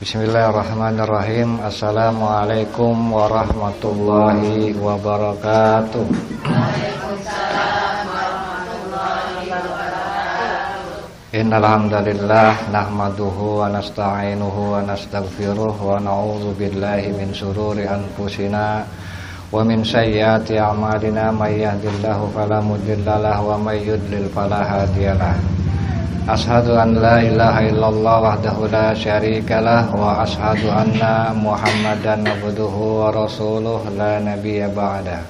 Bismillahirrahmanirrahim. Assalamualaikum warahmatullahi wabarakatuh. Waalaikumsalam warahmatullahi wabarakatuh. Innal hamdalillah nahmaduhu wa nasta'inuhu wa nastaghfiruh wa na'udzu billahi min shururi anfusina wa min sayyiati a'malina may yahdihillahu fala mudilla lahu wa may yudlil fala hadiyalah. Ashhadu an la ilaha illallah wahdahu la syarikalah wa ashhadu anna Muhammadan abduhu wa rasuluh la nabiyya ba'dah.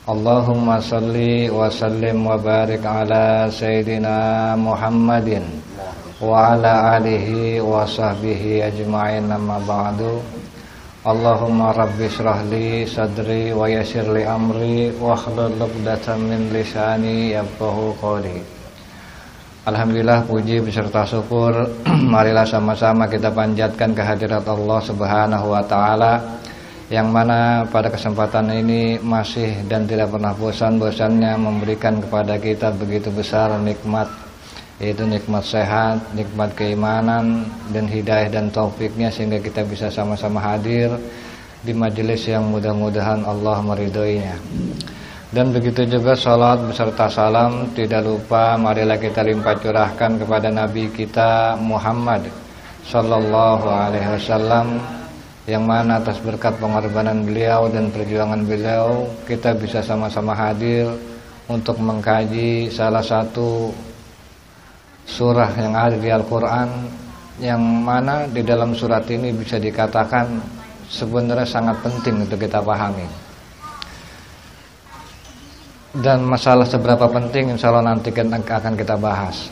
Allahumma salli wa sallim wa barik ala sayyidina Muhammadin wa ala alihi wa sahbihi ajma'in, amma ba'du. Allahumma rabbi shrah li sadri wa yassir li amri wa hlul 'uqdatam min lisani yafqahu qawli. Alhamdulillah, puji beserta syukur marilah sama-sama kita panjatkan kehadirat Allah Subhanahu wa taala, yang mana pada kesempatan ini masih dan tidak pernah bosan-bosannya memberikan kepada kita begitu besar nikmat, yaitu nikmat sehat, nikmat keimanan dan hidayah dan taufiknya, sehingga kita bisa sama-sama hadir di majelis yang mudah-mudahan Allah meridhoinya. Dan begitu juga salat beserta salam tidak lupa marilah kita limpah curahkan kepada Nabi kita Muhammad sallallahu alaihi wasallam, yang mana atas berkat pengorbanan beliau dan perjuangan beliau kita bisa sama-sama hadir untuk mengkaji salah satu surah yang ada di Al-Qur'an, yang mana di dalam surat ini bisa dikatakan sebenarnya sangat penting untuk kita pahami. Dan masalah seberapa penting insya Allah nanti akan kita bahas.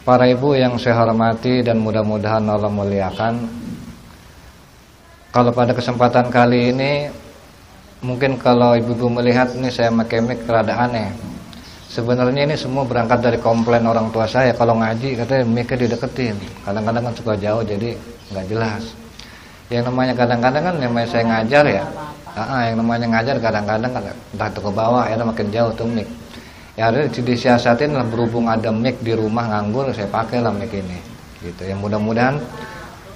Para ibu yang saya hormati dan mudah-mudahan Allah muliakan, kalau pada kesempatan kali ini mungkin kalau ibu-ibu melihat ini saya pakai mic rada aneh. Sebenarnya ini semua berangkat dari komplain orang tua saya, kalau ngaji katanya mic-nya dideketin. Kadang-kadang kan suka jauh jadi nggak jelas. Yang namanya kadang-kadang kan namanya saya ngajar ya. Yang namanya ngajar kadang-kadang entah itu ke bawah ya makin jauh tuh mic. Ya harus disiasatin lah, berhubung ada mic di rumah nganggur, saya pakai lah mic ini. Gitu. Yang mudah-mudahan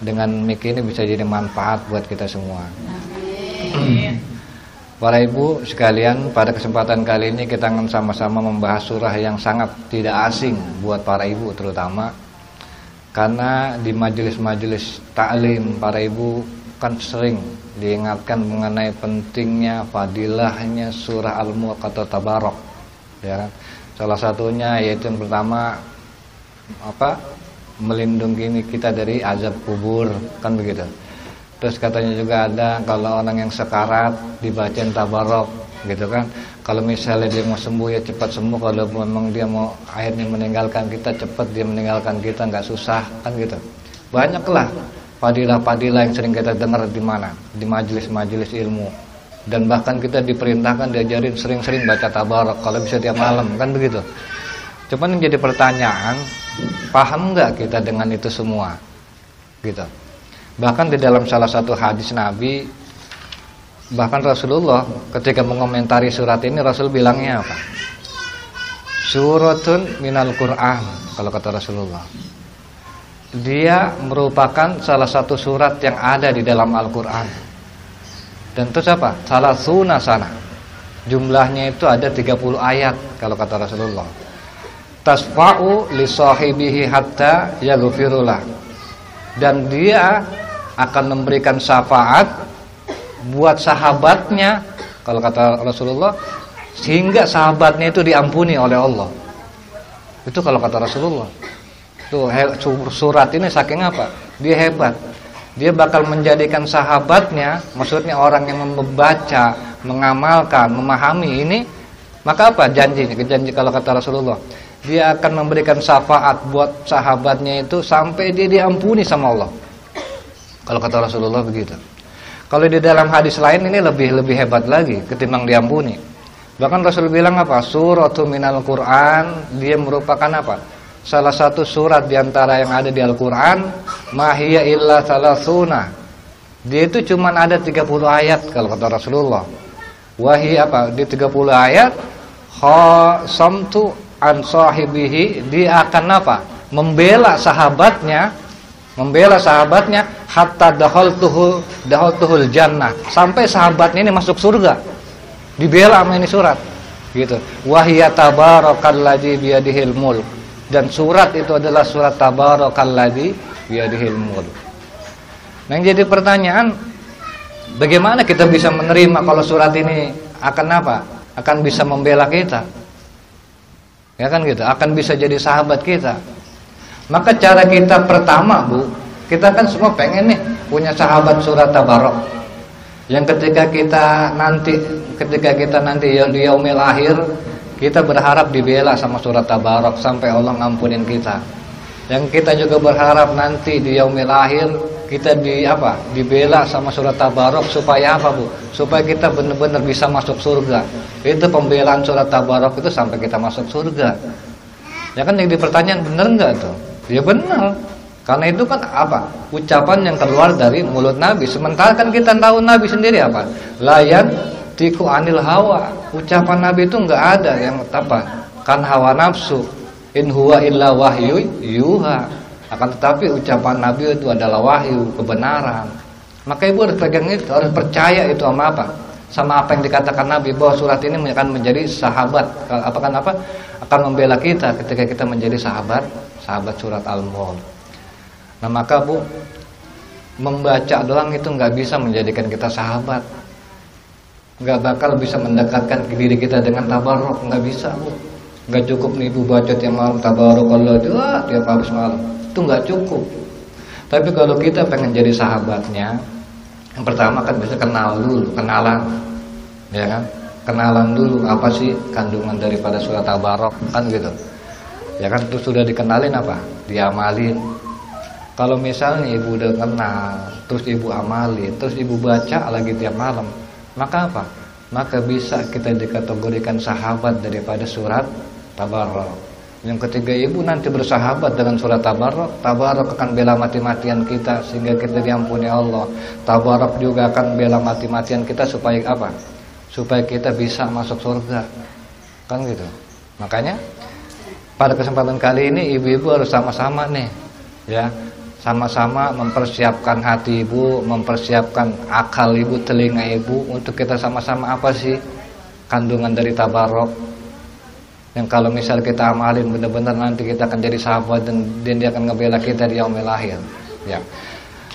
dengan mic ini bisa jadi manfaat buat kita semua. Para ibu sekalian, pada kesempatan kali ini kita akan sama-sama membahas surah yang sangat tidak asing buat para ibu terutama. Karena di majelis-majelis taklim para ibu kan sering diingatkan mengenai pentingnya, fadilahnya surah Al-Mulk atau Tabarok, ya kan? Salah satunya yaitu yang pertama melindungi kita dari azab kubur, kan begitu. Terus katanya juga ada kalau orang yang sekarat dibacain Tabarok, gitu kan. Kalau misalnya dia mau sembuh ya cepat sembuh, kalau memang dia mau akhirnya meninggalkan kita, cepat dia meninggalkan kita, nggak susah, kan gitu. Banyaklah fadilah-fadilah yang sering kita dengar di mana? Di majelis-majelis ilmu. Dan bahkan kita diperintahkan diajarin sering-sering baca Tabarok kalau bisa tiap malam, kan begitu. Cuman yang jadi pertanyaan, paham nggak kita dengan itu semua? Gitu. Bahkan di dalam salah satu hadis Nabi, bahkan Rasulullah ketika mengomentari surat ini, Rasul bilangnya apa? Suratun minal Qur'an, kalau kata Rasulullah. Dia merupakan salah satu surat yang ada di dalam Al-Quran. Dan terus apa? Salasuna sana. Jumlahnya itu ada 30 ayat kalau kata Rasulullah. Tasfa'u li sahibihi hatta yaghfirullah. Dan dia akan memberikan syafaat buat sahabatnya kalau kata Rasulullah, sehingga sahabatnya itu diampuni oleh Allah. Itu kalau kata Rasulullah. Tuh surat ini saking apa? Dia hebat. Dia bakal menjadikan sahabatnya, maksudnya orang yang membaca, mengamalkan, memahami ini, maka apa janji kalau kata Rasulullah? Dia akan memberikan syafaat buat sahabatnya itu sampai dia diampuni sama Allah. Kalau kata Rasulullah begitu. Kalau di dalam hadis lain ini lebih hebat lagi ketimbang diampuni. Bahkan Rasul bilang apa? Suratu minal Qur'an, dia merupakan apa? Salah satu surat diantara yang ada di Al-Quran, mahiyya illa salasuna. Dia itu cuma ada 30 ayat kalau kata Rasulullah. Wahi apa? Di 30 ayat, khasamtu an sahibihi, dia akan apa? Membela sahabatnya Membela sahabatnya hatta dakhaltuhul jannah, sampai sahabatnya ini masuk surga. Dibela sama ini surat. Gitu. Wahya tabarakalladzi biyadihil mulk. Dan surat itu adalah surat tabarakalladzi biyadihil mulk. Nah, yang jadi pertanyaan, bagaimana kita bisa menerima kalau surat ini akan apa? Akan bisa membela kita. Ya kan gitu, akan bisa jadi sahabat kita. Maka cara kita pertama, Bu, kita kan semua pengen nih punya sahabat surat Tabarok. Yang ketika kita nanti di yaumil akhir, kita berharap dibela sama surat Tabarok sampai Allah ngampunin kita. Yang kita juga berharap nanti di yaumil akhir kita dibela sama surat Tabarok supaya apa, Bu? Supaya kita benar-benar bisa masuk surga. Itu pembelaan surat Tabarok itu sampai kita masuk surga. Ya kan, yang dipertanyaan benar enggak tuh? Ya benar. Karena itu kan apa? Ucapan yang keluar dari mulut Nabi. Sementara kan kita tahu Nabi sendiri apa? Layan tiku anil hawa. Ucapan Nabi itu enggak ada yang apa? Kan hawa nafsu. In huwa illa wahyu yuha. Akan tetapi ucapan Nabi itu adalah wahyu, kebenaran. Maka ibu harus pegang itu, harus percaya itu sama apa? Sama apa yang dikatakan Nabi, bahwa surat ini akan menjadi sahabat. Akan membela kita ketika kita menjadi sahabat surat Al-Mulk. Nah, maka Bu, membaca doang itu nggak bisa menjadikan kita sahabat. Nggak bakal bisa mendekatkan diri kita dengan tabarruk, nggak bisa, Bu. Nggak cukup nih Ibu baca tiap malam tabarrukallah itu tiap habis malam. Itu nggak cukup. Tapi kalau kita pengen jadi sahabatnya, yang pertama kan bisa kenalan, ya kan? Kenalan dulu apa sih kandungan daripada surat Tabarok, kan gitu. Ya kan, itu sudah dikenalin apa? Diamalin. Kalau misalnya Ibu udah kenal, terus Ibu amalin, terus Ibu baca lagi tiap malam, maka apa? Maka bisa kita dikategorikan sahabat daripada surat Tabarok. Yang ketiga, Ibu nanti bersahabat dengan surat Tabarok. Tabarok akan bela mati-matian kita sehingga kita diampuni Allah. Tabarok juga akan bela mati-matian kita supaya apa? Supaya kita bisa masuk surga. Kan gitu. Makanya pada kesempatan kali ini ibu-ibu harus sama-sama nih, ya, sama-sama mempersiapkan hati Ibu, mempersiapkan akal Ibu, telinga Ibu, untuk kita sama-sama apa sih kandungan dari Tabarok. Yang kalau misal kita amalin benar-benar nanti kita akan jadi sahabat dan dia akan ngebela kita di yaumil akhir. Ya.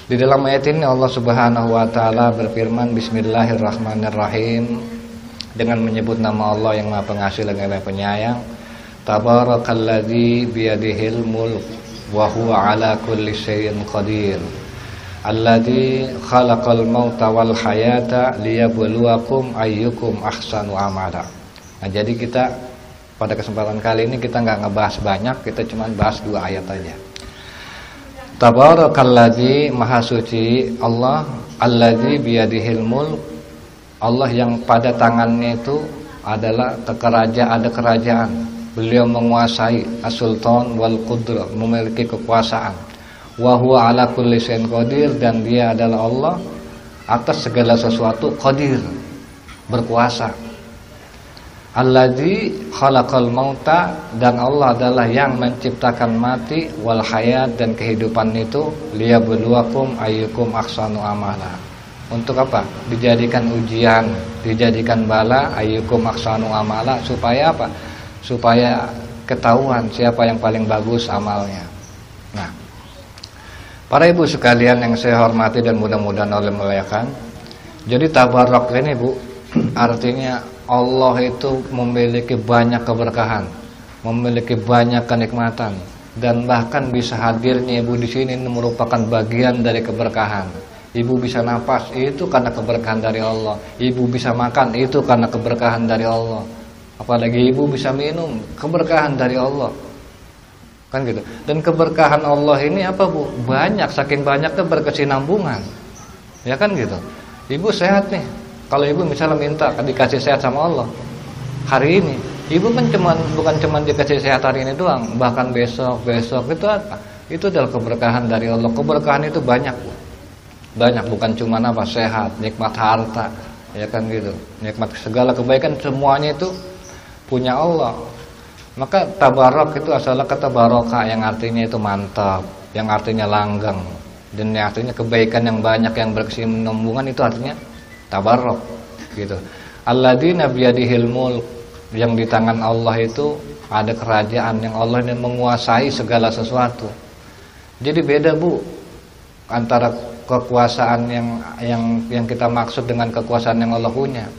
Di dalam ayat ini Allah Subhanahu wa taala berfirman, Bismillahirrahmanirrahim, dengan menyebut nama Allah yang Maha Pengasih lagi Maha Penyayang. Tabarakalladzi biyadihil mulk wa huwa ala kulli syai'in qadir. Alladzi khalaqal mauta wal hayata liyabluwakum ayyukum ahsanu amala. Nah, jadi kita pada kesempatan kali ini kita nggak ngebahas banyak, kita cuma bahas 2 ayat aja. Tabarakalladzi, maha suci Allah, alladzi biyadihil mulk, Allah yang pada tangannya itu adalah ada kerajaan. Beliau menguasai as-sultan wal qudrah, memiliki kekuasaan. Wa huwa ala kulli syai'in qadir, dan dia adalah Allah atas segala sesuatu, qadir, berkuasa. Alladzi khalaqal mauta, dan Allah adalah yang menciptakan mati, wal hayat, dan kehidupan itu, liyabluwakum ayyukum ahsanu amala. Untuk apa? Dijadikan ujian, dijadikan bala, ayyukum ahsanu amala, supaya apa? Supaya ketahuan siapa yang paling bagus amalnya. Nah, para ibu sekalian yang saya hormati dan mudah-mudahan Allah muliakan. Jadi tabarok ini, Bu, artinya Allah itu memiliki banyak keberkahan, memiliki banyak kenikmatan, dan bahkan bisa hadirnya Ibu di sini merupakan bagian dari keberkahan. Ibu bisa napas, itu karena keberkahan dari Allah. Ibu bisa makan, itu karena keberkahan dari Allah. Apalagi Ibu bisa minum, keberkahan dari Allah. Kan gitu. Dan keberkahan Allah ini apa, Bu? Banyak, saking banyaknya berkesinambungan. Ya kan gitu. Ibu sehat nih. Kalau Ibu misalnya minta dikasih sehat sama Allah hari ini, Ibu kan bukan cuma dikasih sehat hari ini doang, bahkan besok itu apa? Itu adalah keberkahan dari Allah. Keberkahan itu banyak, Bu. Banyak, bukan cuma apa? Sehat, nikmat harta, ya kan gitu. Nikmat segala kebaikan semuanya itu punya Allah. Maka tabarok itu asalnya kata barokah yang artinya itu mantap, yang artinya langgeng, dan yang artinya kebaikan yang banyak yang berkesinambungan, itu artinya tabarruk gitu. Alladzina biyadihil mulk, yang di tangan Allah itu ada kerajaan, yang Allah yang menguasai segala sesuatu. Jadi beda Bu antara kekuasaan yang kita maksud dengan kekuasaan yang Allah punya.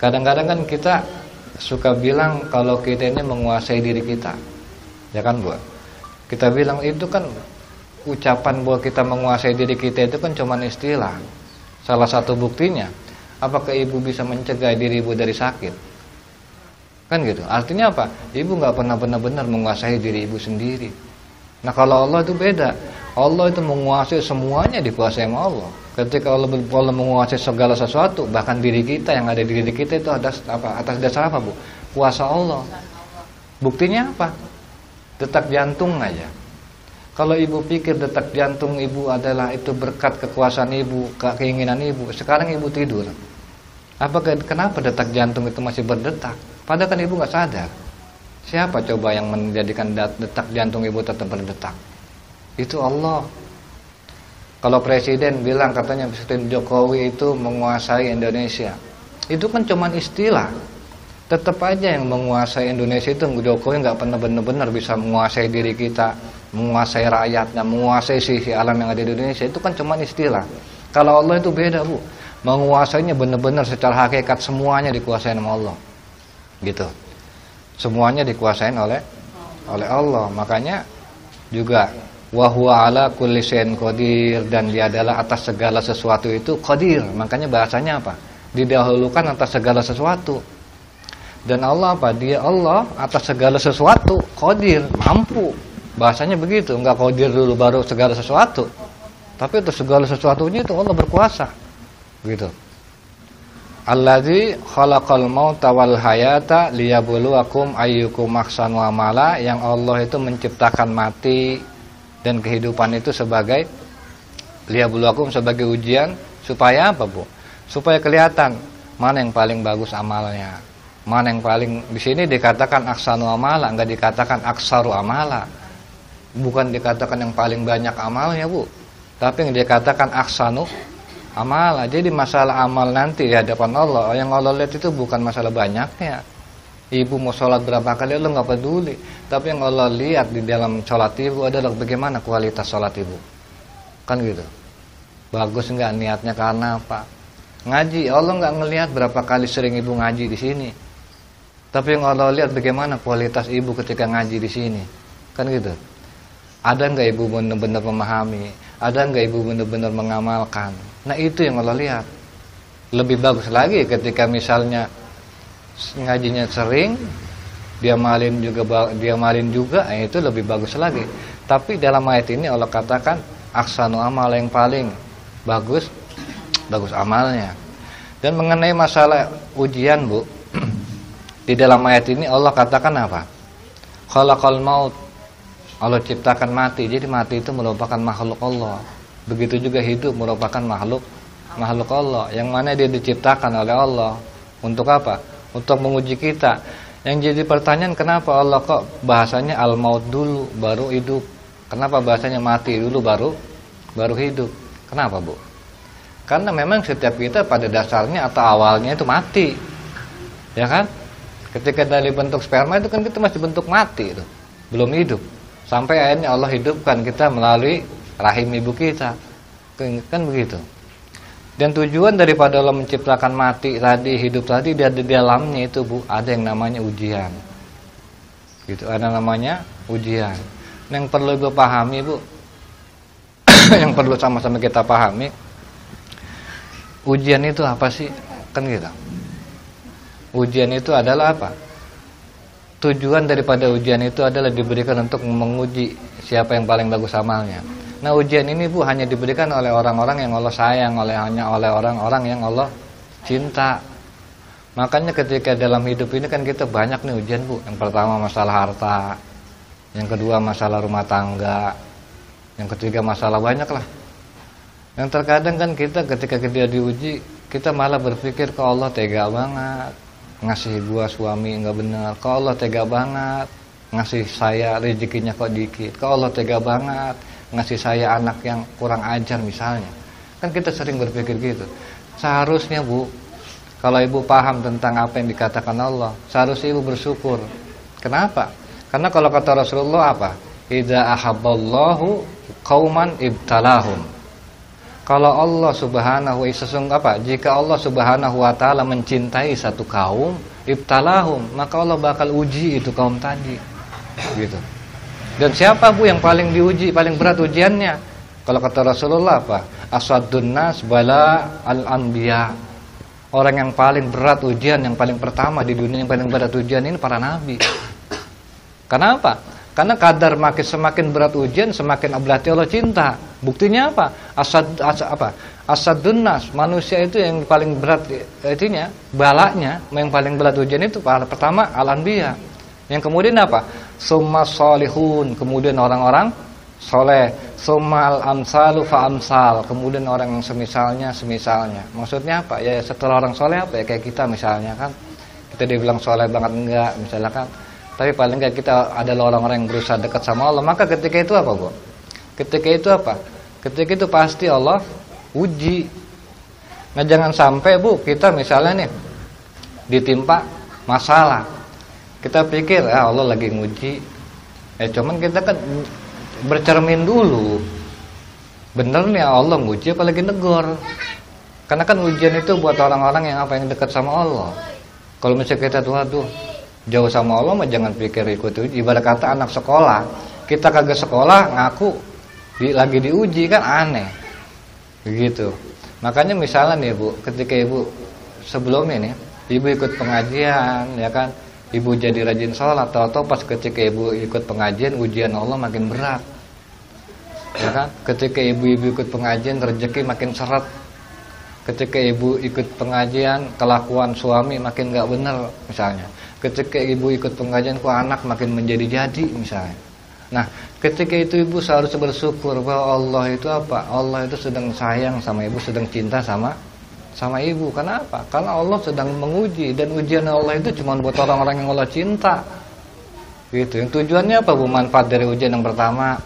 Kadang-kadang kan kita suka bilang kalau kita ini menguasai diri kita, ya kan Bu? Kita bilang itu kan ucapan bahwa kita menguasai diri kita itu kan cuma istilah. Salah satu buktinya, apakah ibu bisa mencegah diri ibu dari sakit? Kan gitu. Artinya apa? Ibu nggak pernah benar-benar menguasai diri ibu sendiri. Nah kalau Allah itu beda. Allah itu menguasai semuanya, dikuasai sama Allah. Ketika Allah menguasai segala sesuatu, bahkan diri kita, yang ada di diri kita itu atas dasar apa Bu? Kuasa Allah. Buktinya apa? Detak jantung aja. Kalau ibu pikir detak jantung ibu adalah itu berkat kekuasaan ibu, keinginan ibu, sekarang ibu tidur. Kenapa detak jantung itu masih berdetak? Padahal kan ibu nggak sadar. Siapa coba yang menjadikan detak jantung ibu tetap berdetak? Itu Allah. Kalau presiden bilang katanya Presiden Jokowi itu menguasai Indonesia, itu kan cuma istilah. Tetap aja yang menguasai Indonesia itu Jokowi nggak pernah benar-benar bisa menguasai diri kita, menguasai rakyatnya, menguasai sisi alam yang ada di Indonesia. Itu kan cuma istilah. Kalau Allah itu beda Bu, menguasainya benar-benar secara hakikat, semuanya dikuasai oleh Allah, gitu. Semuanya dikuasai oleh Allah. Makanya juga wa huwa ala kulli syai'in qadir, dan dia adalah atas segala sesuatu itu qadir. Makanya bahasanya apa? Didahulukan atas segala sesuatu. Dan Allah apa? Dia Allah atas segala sesuatu, qadir, mampu. Bahasanya begitu, enggak qadir dulu baru segala sesuatu. Tapi itu segala sesuatunya itu Allah berkuasa. Gitu. Allazi khalaqal mauta wal hayata liyabluwakum ayyukum ahsanu amala, yang Allah itu menciptakan mati dan kehidupan itu sebagai liyabluwakum, sebagai ujian, supaya apa Bu? Supaya kelihatan mana yang paling bagus amalnya. Mana yang paling, di sini dikatakan ahsanu amala, enggak dikatakan aksaru amala. Bukan dikatakan yang paling banyak amalnya Bu, tapi yang dikatakan ahsanu amala. Jadi masalah amal nanti di hadapan Allah, yang Allah lihat itu bukan masalah banyaknya. Ibu mau sholat berapa kali Allah nggak peduli, tapi yang Allah lihat di dalam sholat ibu adalah bagaimana kualitas sholat ibu. Kan gitu. Bagus nggak niatnya, karena apa? Ngaji, Allah nggak ngelihat berapa kali sering ibu ngaji di sini. Tapi yang Allah lihat bagaimana kualitas ibu ketika ngaji di sini. Kan gitu. Ada nggak ibu benar-benar memahami? Ada nggak ibu benar-benar mengamalkan? Nah itu yang Allah lihat. Lebih bagus lagi ketika misalnya ngajinya sering, dia malin juga, itu lebih bagus lagi. Tapi dalam ayat ini Allah katakan ahsanu amal, yang paling bagus amalnya. Dan mengenai masalah ujian Bu, di dalam ayat ini Allah katakan apa? Khalaqal maut, Allah ciptakan mati. Jadi mati itu merupakan makhluk Allah. Begitu juga hidup merupakan makhluk Allah, yang mana dia diciptakan oleh Allah. Untuk apa? Untuk menguji kita. Yang jadi pertanyaan, kenapa Allah kok bahasanya al-maut dulu baru hidup? Kenapa bahasanya mati dulu baru hidup? Kenapa Bu? Karena memang setiap kita pada dasarnya atau awalnya itu mati. Ya kan? Ketika dari bentuk sperma itu kan kita masih bentuk mati itu, belum hidup. Sampai akhirnya Allah hidupkan kita melalui rahim ibu kita. Kan begitu. Dan tujuan daripada Allah menciptakan mati tadi, hidup tadi, di dalamnya itu Bu, ada yang namanya ujian. Gitu, ada namanya ujian. Yang perlu Ibu pahami Bu, yang perlu sama-sama kita pahami, ujian itu apa sih? Kan gitu. Ujian itu adalah apa? Tujuan daripada ujian itu adalah diberikan untuk menguji siapa yang paling bagus amalnya. Nah ujian ini Bu hanya diberikan oleh orang-orang yang Allah sayang, hanya oleh orang-orang yang Allah cinta. Makanya ketika dalam hidup ini kan kita banyak nih ujian Bu. Yang pertama masalah harta, yang kedua masalah rumah tangga, yang ketiga masalah banyak lah. Yang terkadang kan kita ketika kita diuji, kita malah berpikir kok Allah tega banget ngasih gua suami enggak benar, kok Allah tega banget ngasih saya rezekinya kok dikit, kok Allah tega banget ngasih saya anak yang kurang ajar misalnya. Kan kita sering berpikir gitu. Seharusnya Bu, kalau ibu paham tentang apa yang dikatakan Allah, seharusnya ibu bersyukur. Kenapa? Karena kalau kata Rasulullah apa? Idza ahabballahu qauman ibtalahum. Kalau Allah Subhanahu jika Allah Subhanahu wa taala mencintai satu kaum, ibtalahum, maka Allah bakal uji itu kaum tadi. Gitu. Dan siapa Bu yang paling diuji, paling berat ujiannya? Kalau kata Rasulullah apa? Asaddun nas bala al-anbiya. Orang yang paling berat ujian, yang paling pertama di dunia yang paling berat ujian ini para nabi. Kenapa? Karena kadar semakin berat ujian, semakin berarti Allah cinta. Buktinya apa? Asaddun nas, manusia itu yang paling berat itunya, balanya, yang paling berat ujian itu pertama al-anbiya. Yang kemudian apa? Summa sholihun, kemudian orang-orang soleh, summal amsalu fa amsal, kemudian orang yang semisalnya. Maksudnya apa? Ya setelah orang soleh apa ya, kayak kita misalnya kan, kita dibilang soleh banget enggak misalnya kan, tapi paling enggak kita adalah orang-orang yang berusaha dekat sama Allah. Maka ketika itu apa Bu? Ketika itu pasti Allah uji. Nah jangan sampai Bu, kita misalnya nih ditimpa masalah, kita pikir Allah lagi nguji. Cuman kita kan bercermin dulu, bener nih Allah nguji apa lagi negor? Karena kan ujian itu buat orang-orang yang dekat sama Allah. Kalau misalnya kita tuh jauh sama Allah, mah jangan pikir ikut uji. Ibarat kata anak sekolah, kita kagak sekolah ngaku lagi diuji, kan aneh, begitu. Makanya misalnya nih Bu, ketika ibu sebelum ini ibu ikut pengajian, ya kan? Ibu jadi rajin sholat, atau pas ketika ibu ikut pengajian ujian Allah makin berat, ya kan? Ketika ibu ikut pengajian rezeki makin seret. Ketika ibu ikut pengajian kelakuan suami makin gak bener misalnya. Ketika ibu ikut pengajian kok anak makin menjadi-jadi misalnya. Nah ketika itu ibu seharusnya bersyukur bahwa Allah itu apa? Allah itu sedang sayang sama ibu, sedang cinta sama ibu. Kenapa? Karena Allah sedang menguji, dan ujian Allah itu cuma buat orang-orang yang Allah cinta. Gitu. Yang tujuannya apa Bu? Manfaat dari ujian yang pertama,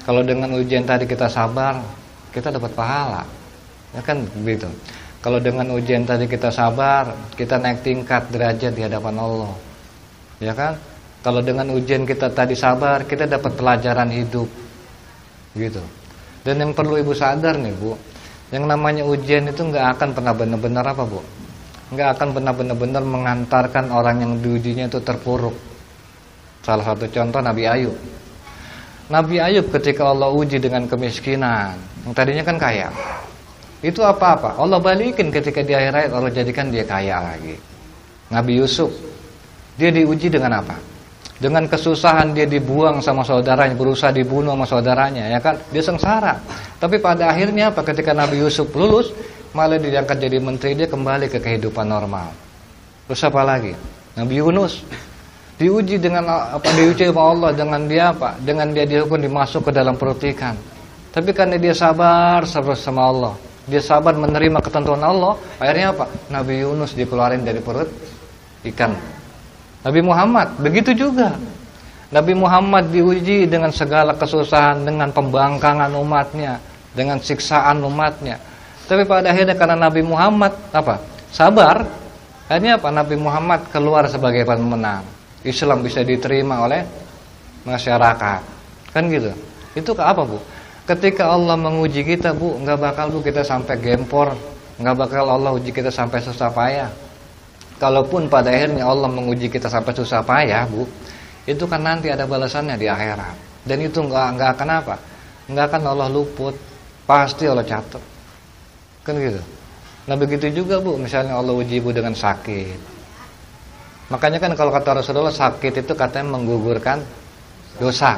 kalau dengan ujian tadi kita sabar, kita dapat pahala. Ya kan begitu. Kalau dengan ujian tadi kita sabar, kita naik tingkat derajat di hadapan Allah. Ya kan? Kalau dengan ujian kita tadi sabar, kita dapat pelajaran hidup. Gitu. Dan yang perlu ibu sadar nih Bu, yang namanya ujian itu nggak akan pernah benar-benar apa Bu? Nggak akan pernah benar-benar mengantarkan orang yang diujinya itu terpuruk. Salah satu contoh Nabi Ayub. Nabi Ayub ketika Allah uji dengan kemiskinan, yang tadinya kan kaya, itu apa-apa Allah balikin ketika di akhirat, Allah jadikan dia kaya lagi. Nabi Yusuf, dia diuji dengan apa? Dengan kesusahan, dia dibuang sama saudaranya, berusaha dibunuh sama saudaranya, ya kan? Dia sengsara. Tapi pada akhirnya apa? Ketika Nabi Yusuf lulus, malah diangkat jadi menteri, dia kembali ke kehidupan normal. Terus apa lagi? Nabi Yunus diuji dengan apa? Diuji sama Allah dengan dia apa? Dengan dia dihukum dimasuk ke dalam perut ikan. Tapi karena dia sabar sama Allah, dia sabar menerima ketentuan Allah, akhirnya apa? Nabi Yunus dikeluarin dari perut ikan. Nabi Muhammad begitu juga. Nabi Muhammad diuji dengan segala kesusahan, dengan pembangkangan umatnya, dengan siksaan umatnya. Tapi pada akhirnya karena Nabi Muhammad apa? Sabar, akhirnya apa? Nabi Muhammad keluar sebagai pemenang. Islam bisa diterima oleh masyarakat. Kan gitu. Itu apa Bu? Ketika Allah menguji kita Bu, nggak bakal Bu kita sampai gempor, nggak bakal Allah uji kita sampai susah payah. Kalaupun pada akhirnya Allah menguji kita sampai susah payah Bu, itu kan nanti ada balasannya di akhirat. Dan itu nggak akan apa? Nggak akan Allah luput, pasti Allah catat. Kan gitu. Nah begitu juga Bu, misalnya Allah uji Bu dengan sakit. Makanya kan kalau kata Rasulullah, sakit itu katanya menggugurkan dosa.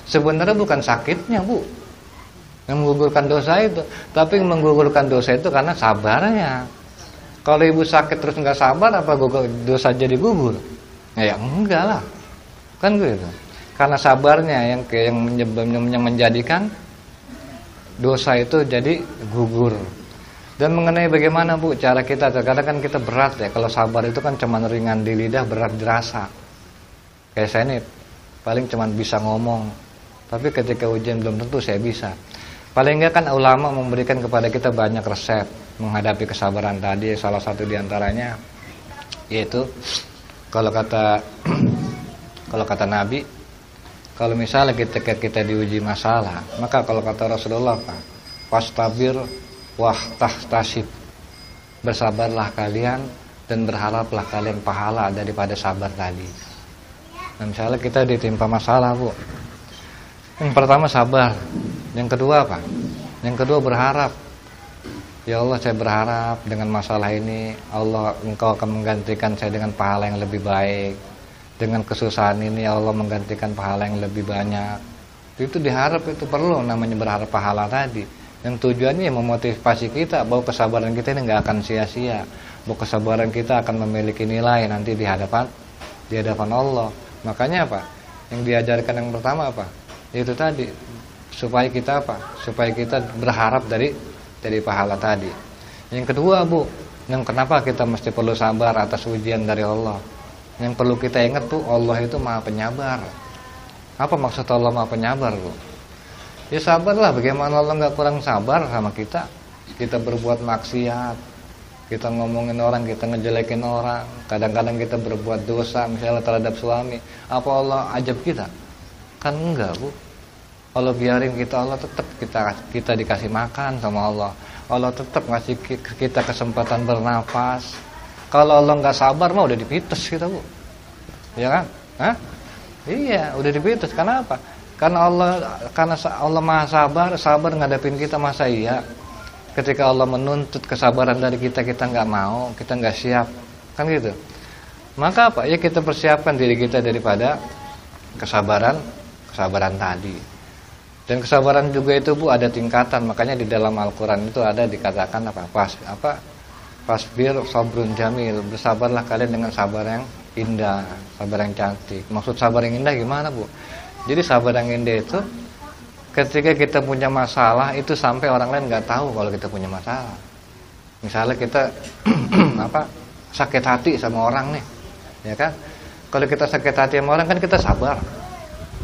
Sebenarnya bukan sakitnya Bu yang menggugurkan dosa itu, tapi yang menggugurkan dosa itu karena sabarnya. Kalau ibu sakit terus nggak sabar, apa dosa jadi gugur? Ya enggak lah, kan gitu. Karena sabarnya yang menjadikan dosa itu jadi gugur. Dan mengenai bagaimana Bu cara kita, terkadang kan kita berat ya. Kalau sabar itu kan cuman ringan di lidah, berat dirasa. Kayak saya nih paling cuman bisa ngomong, Tapi ketika ujian belum tentu saya bisa. Paling enggak kan ulama memberikan kepada kita banyak resep menghadapi kesabaran tadi. Salah satu diantaranya yaitu kalau kata Nabi, kalau misalnya kita diuji masalah, maka kalau kata Rasulullah, fastabir wahtasib, bersabarlah kalian dan berharaplah kalian pahala daripada sabar tadi. Nah, misalnya kita ditimpa masalah, Bu, yang pertama sabar, yang kedua apa? Yang kedua berharap. Ya Allah, saya berharap dengan masalah ini Allah, Engkau akan menggantikan saya dengan pahala yang lebih baik. Dengan kesusahan ini Allah menggantikan pahala yang lebih banyak. Itu diharap, itu perlu namanya berharap pahala tadi. Yang tujuannya memotivasi kita bahwa kesabaran kita ini nggak akan sia-sia, bahwa kesabaran kita akan memiliki nilai nanti di hadapan Allah. Makanya apa? Yang diajarkan yang pertama apa? Itu tadi, supaya kita apa? Supaya kita berharap dari pahala tadi. Yang kedua, Bu, yang kenapa kita mesti perlu sabar atas ujian dari Allah? Yang perlu kita ingat, Bu, Allah itu Maha Penyabar. Apa maksud Allah Maha Penyabar, Bu? Ya sabarlah, bagaimana Allah nggak kurang sabar sama kita. Kita berbuat maksiat, kita ngomongin orang, kita ngejelekin orang, kadang-kadang kita berbuat dosa misalnya terhadap suami. Apa Allah ajab kita? Kan enggak, Bu. Allah biarin kita, Allah tetap kita dikasih makan sama Allah. Allah tetap ngasih kita kesempatan bernapas. Kalau Allah nggak sabar mah udah dipites kita, Bu. Ya kan? Hah? Iya, udah dipites. Kenapa? Karena Allah Maha sabar ngadepin kita, masa iya? Ketika Allah menuntut kesabaran dari kita nggak mau, kita nggak siap, kan gitu. Maka apa? Ya kita persiapkan diri kita daripada kesabaran tadi. Dan kesabaran juga itu, Bu, ada tingkatan. Makanya di dalam Al-Quran itu ada dikatakan Fasbir sabrun jamil, bersabarlah kalian dengan sabar yang indah, sabar yang cantik. Maksud sabar yang indah gimana, Bu? Jadi sabar yang indah itu ketika kita punya masalah itu sampai orang lain nggak tahu kalau kita punya masalah. Misalnya kita sakit hati sama orang nih, ya kan? Kalau kita sakit hati sama orang kan kita sabar.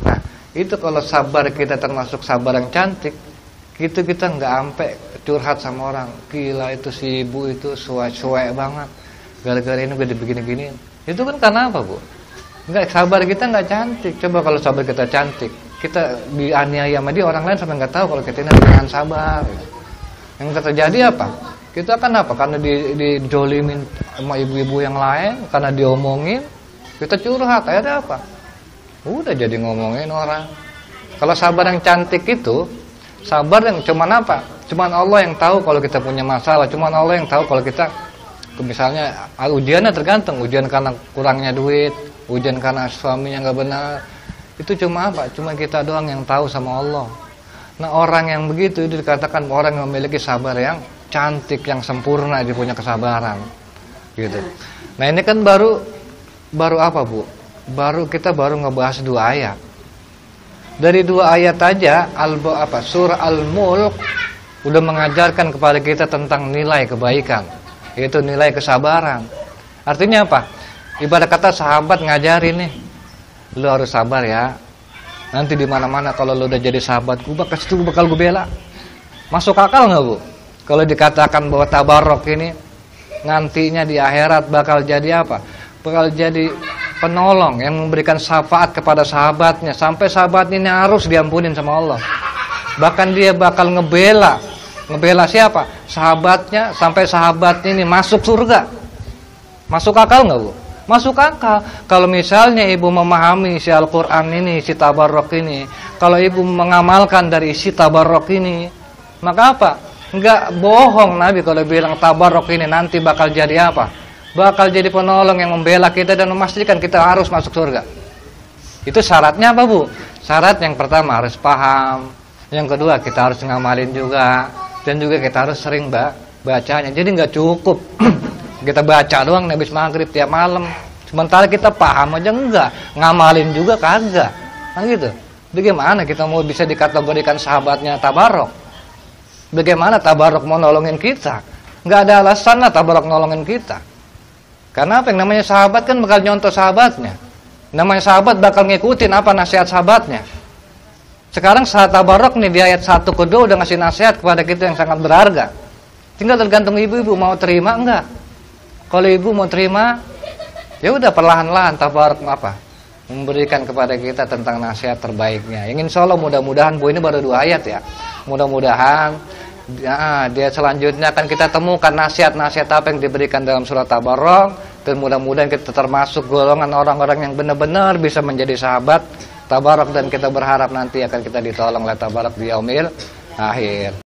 Nah, itu kalau sabar kita termasuk sabar yang cantik, kita nggak sampai curhat sama orang. Gila itu si ibu itu suwe banget, gara-gara ini gue begini-gini. Itu kan karena apa, Bu? Enggak, sabar kita nggak cantik. Coba kalau sabar kita cantik, kita dianiaya sama dia, orang lain sampai nggak tahu kalau kita ini dengan sabar. Yang terjadi apa? Kita kan apa? Karena dijolimin sama ibu-ibu yang lain, karena diomongin, kita curhat. Akhirnya apa? Udah jadi ngomongin orang. Kalau sabar yang cantik itu, sabar yang cuman apa? Cuman Allah yang tahu kalau kita punya masalah. Cuman Allah yang tahu kalau kita, misalnya ujiannya tergantung. Ujian karena kurangnya duit, ujian karena suaminya nggak benar. Itu cuma apa? Cuma kita doang yang tahu sama Allah. Nah, orang yang begitu itu dikatakan orang yang memiliki sabar yang cantik, yang sempurna, dia punya kesabaran. Gitu. Nah, ini kan baru apa, Bu? Kita baru ngebahas 2 ayat. Dari 2 ayat aja surah Al-Mulk udah mengajarkan kepada kita tentang nilai kebaikan, yaitu nilai kesabaran. Artinya apa? Ibarat kata sahabat ngajarin nih, lu harus sabar ya. Nanti di mana-mana kalau lu udah jadi sahabat gue bakal gue bela. Masuk akal nggak, Bu? Kalau dikatakan bahwa tabarok ini nantinya di akhirat bakal jadi apa? Bakal jadi penolong yang memberikan syafaat kepada sahabatnya sampai sahabatnya ini harus diampunin sama Allah. Bahkan dia bakal ngebela siapa? Sahabatnya sampai sahabatnya ini masuk surga. Masuk akal nggak, Bu? Masuk akal. Kalau misalnya ibu memahami isi Al-Quran ini, isi tabarrok ini, kalau ibu mengamalkan dari isi tabarrok ini, maka apa? Nggak bohong Nabi kalau bilang tabarrok ini nanti bakal jadi apa? Bakal jadi penolong yang membela kita dan memastikan kita harus masuk surga. Itu syaratnya apa, Bu? Syarat yang pertama harus paham, yang kedua kita harus ngamalin juga, dan juga kita harus sering bacanya. Jadi nggak cukup kita baca doang habis maghrib tiap malam, sementara kita paham aja enggak, ngamalin juga kagak, kan gitu. Bagaimana kita mau bisa dikategorikan sahabatnya tabarok? Bagaimana tabarok mau nolongin kita? Nggak ada alasan lah tabarok nolongin kita. Karena apa? Yang namanya sahabat kan bakal nyontoh sahabatnya. Namanya sahabat bakal ngikutin apa nasihat sahabatnya. Sekarang saat tabarok nih di ayat 1 kedua udah ngasih nasihat kepada kita yang sangat berharga. Tinggal tergantung ibu-ibu mau terima enggak. Kalau ibu mau terima, ya udah perlahan-lahan tabarok apa? Memberikan kepada kita tentang nasihat terbaiknya. Yang insya Allah mudah-mudahan Bu, ini baru 2 ayat ya. Mudah-mudahan dia selanjutnya akan kita temukan nasihat-nasihat apa yang diberikan dalam surat Tabarok, dan mudah-mudahan kita termasuk golongan orang-orang yang benar-benar bisa menjadi sahabat Tabarok, dan kita berharap nanti akan kita ditolong oleh Tabarok di yaumil akhir.